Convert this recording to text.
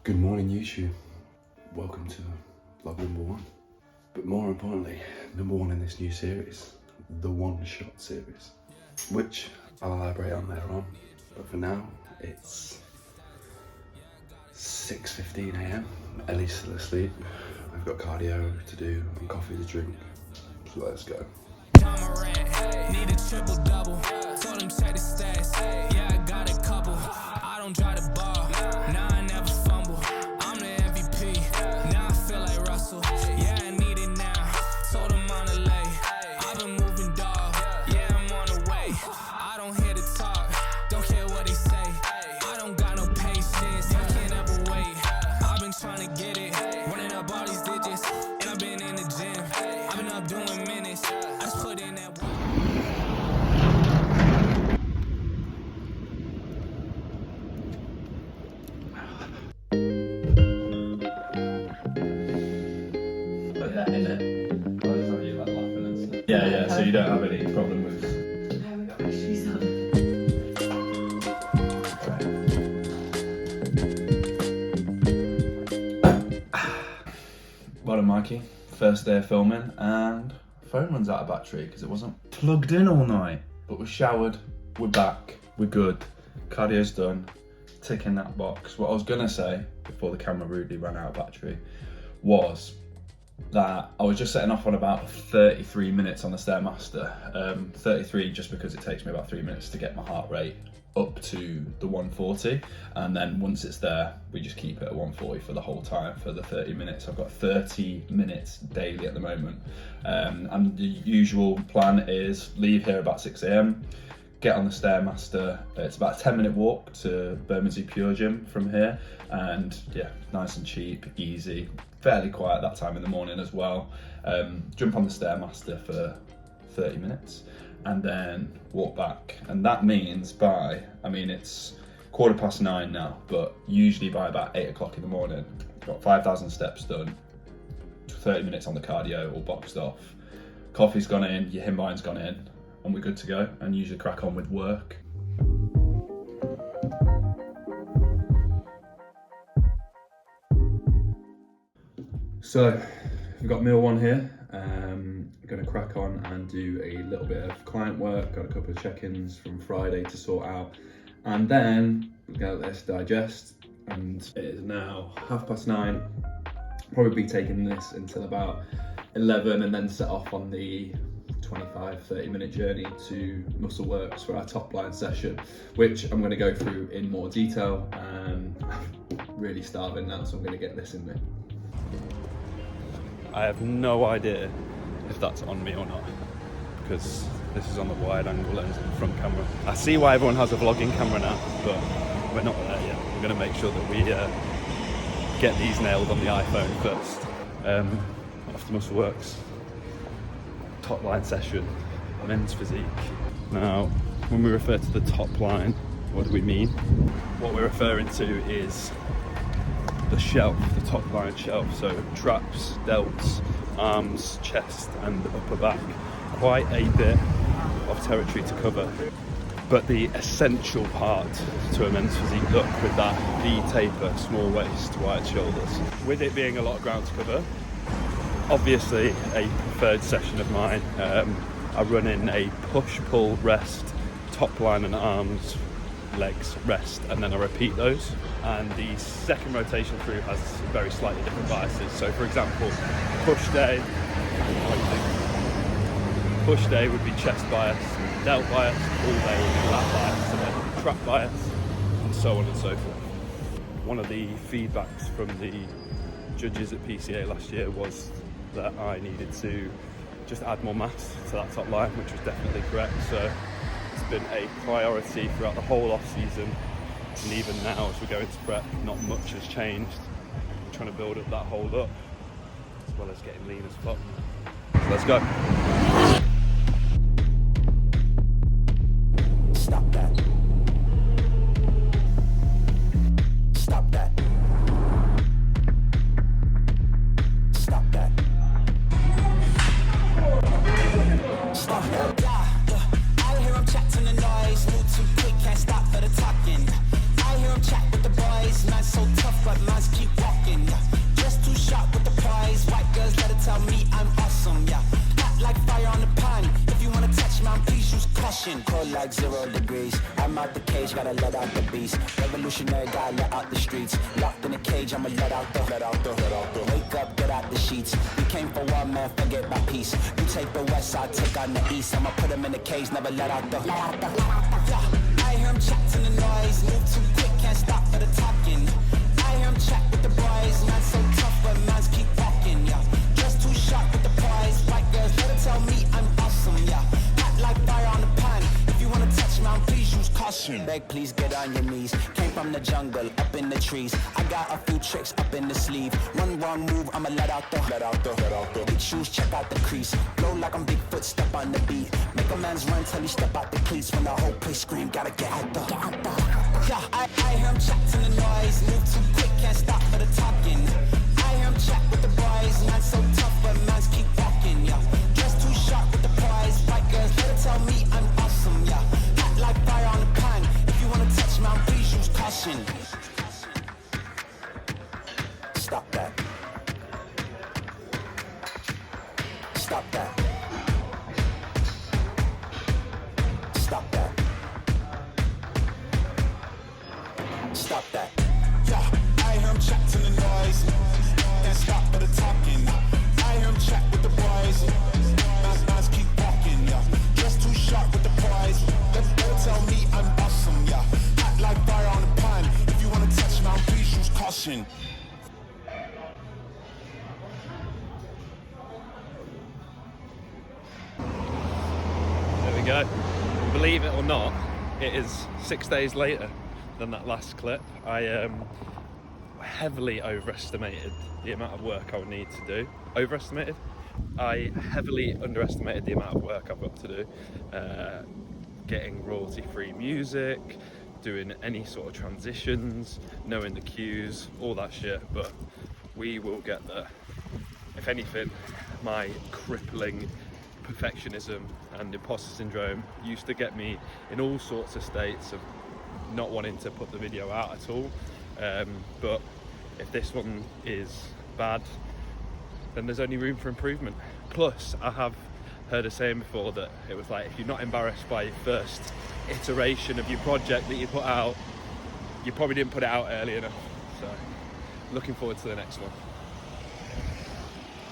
Good morning, YouTube. Welcome to vlog number 1. But more importantly, number 1 in this new series, the One Shot series, which I'll elaborate on later on. But for now, it's 6:15 AM. Ellie's still asleep. I've got cardio to do and coffee to drink. So let's go. Need a triple double. Told him check the stats. Yeah, I got a couple. I don't try to ball. Nah, I never fumble. I'm the MVP. Now I feel like Russell. Yeah, I need it now. Told him on the lay. I've been moving dog. Yeah, I'm on the way. I don't hear the talk. Don't care what they say. I don't got no patience. I can't ever wait. I've been trying to get it. Running up all these digits. And I've been in the gym. I've been up doing minutes. I just put in that work. Yeah, so you don't have any problem with... I haven't got my shoes on. Well done, Mikey. First day of filming and phone runs out of battery because it wasn't plugged in all night. But we're showered, we're back, we're good. Cardio's done, ticking that box. What I was gonna say before the camera rudely ran out of battery was that I was just setting off on about 33 minutes on the Stairmaster. 33 just because it takes me about 3 minutes to get my heart rate up to the 140, and then once it's there we just keep it at 140 for the whole time for the 30 minutes. I've got 30 minutes daily at the moment, and the usual plan is leave here about 6 AM, get on the Stairmaster. It's about a 10-minute walk to Bermondsey Pure Gym from here, and yeah, nice and cheap, easy, fairly quiet that time in the morning as well. Jump on the Stairmaster for 30 minutes and then walk back, and that means by, I mean it's 9:15 now, but usually by about 8 o'clock in the morning, got 5,000 steps done, 30 minutes on the cardio all boxed off, coffee's gone in, your himbine's gone in, and we're good to go, and usually crack on with work. So we've got meal 1 here. Going to crack on and do a little bit of client work. Got a couple of check-ins from Friday to sort out, and then we're going to let this digest. And it is now 9:30. Probably be taking this until about 11, and then set off on the 25-30 minute journey to Muscle Works for our top line session, which I'm going to go through in more detail. I'm really starving now, so I'm going to get this in me. I have no idea if that's on me or not, because this is on the wide angle lens of the front camera. I see why everyone has a vlogging camera now, but we're not there yet. We're going to make sure that we get these nailed on the iPhone first. After Muscle Works, top line session, men's physique. Now, when we refer to the top line, what do we mean? What we're referring to is the shelf, the top line shelf, so traps, delts, arms, chest and upper back. Quite a bit of territory to cover, but the essential part to a men's physique look with that V taper, small waist, wide shoulders. With it being a lot of ground to cover, obviously a preferred session of mine, I run in a push, pull, rest, top line and arms, legs, rest, and then I repeat those. And the second rotation through has very slightly different biases. So for example, push day would be chest bias, delt bias, pull day would be lat bias, and then trap bias, and so on and so forth. One of the feedbacks from the judges at PCA last year was that I needed to just add more mass to that top line, which was definitely correct. So it's been a priority throughout the whole off season, and even now as we go into prep, not much has changed. I'm trying to build up that hold up as well as getting lean as fuck. So let's go. Stop that. Stop that. Stop that. Stop that. Yeah, out here I'm chatting the noise. Move too quick, can't stop for the talking. I I hear him chat with the boys. Man so tough, but mans keep walking, yeah. Just too sharp with the prize. White girls let her tell me I'm awesome, yeah. Hot like fire on the pan. If you wanna touch man, please use caution. Cold like 0 degrees. I'm out the cage, gotta let out the beast. Revolutionary guy, let out the streets. Locked in a cage, I'ma let out the. Wake up, get out the sheets. We came for one man, forget my peace. You take the west side, take on the east. I'ma put him in the cage, never let out the. Yeah, I hear him chat to the noise. Move too quick, can't stop for the talking. I hear him chat with the boys. Man so tough, but mans keep walking, yeah. Just too sharp with the prize. White girls, let her tell me I'm awesome, yeah. Hot like fire on the pan. If you wanna touch man, please use caution. Beg, please get on your knees. Came from the jungle, up in the trees. I got a few tricks up in the sleeve. One wrong move, I'ma let out the. Big shoes, check out the crease. Blow like I'm Bigfoot, step on the beat. Make a man's run till he step out the cleats. When the whole place scream, gotta get out the. Yeah, I hear him chat to the noise. Move too quick, can't stop for the talking. I hear him chat with the boys. Man so tough, but mans keep walking, yeah. Just too sharp with the prize. White girls, let her tell me I'm awesome, yeah. Hot like fire on the pan. If you wanna touch man, please use caution. Stop that. Stop that. Stop that. Stop that. Yeah, I hear him chat to the noise. Can't stop for the talking. I hear him chat with the boys. Mans keep walking, yeah. Just too sharp with the prize. They'll tell me I'm awesome, yeah. Hot like fire on the pan. If you wanna touch me, please use caution. There we go. Believe it or not, it is 6 days later than that last clip. I heavily overestimated the amount of work I would need to do. Overestimated? I heavily underestimated the amount of work I've got to do. Getting royalty-free music, doing any sort of transitions, knowing the cues, all that shit, but we will get there. If anything, my crippling perfectionism and imposter syndrome used to get me in all sorts of states of not wanting to put the video out at all, but if this one is bad, then there's only room for improvement. Plus, I have heard a saying before that it was like, if you're not embarrassed by your first iteration of your project that you put out, you probably didn't put it out early enough. So looking forward to the next one.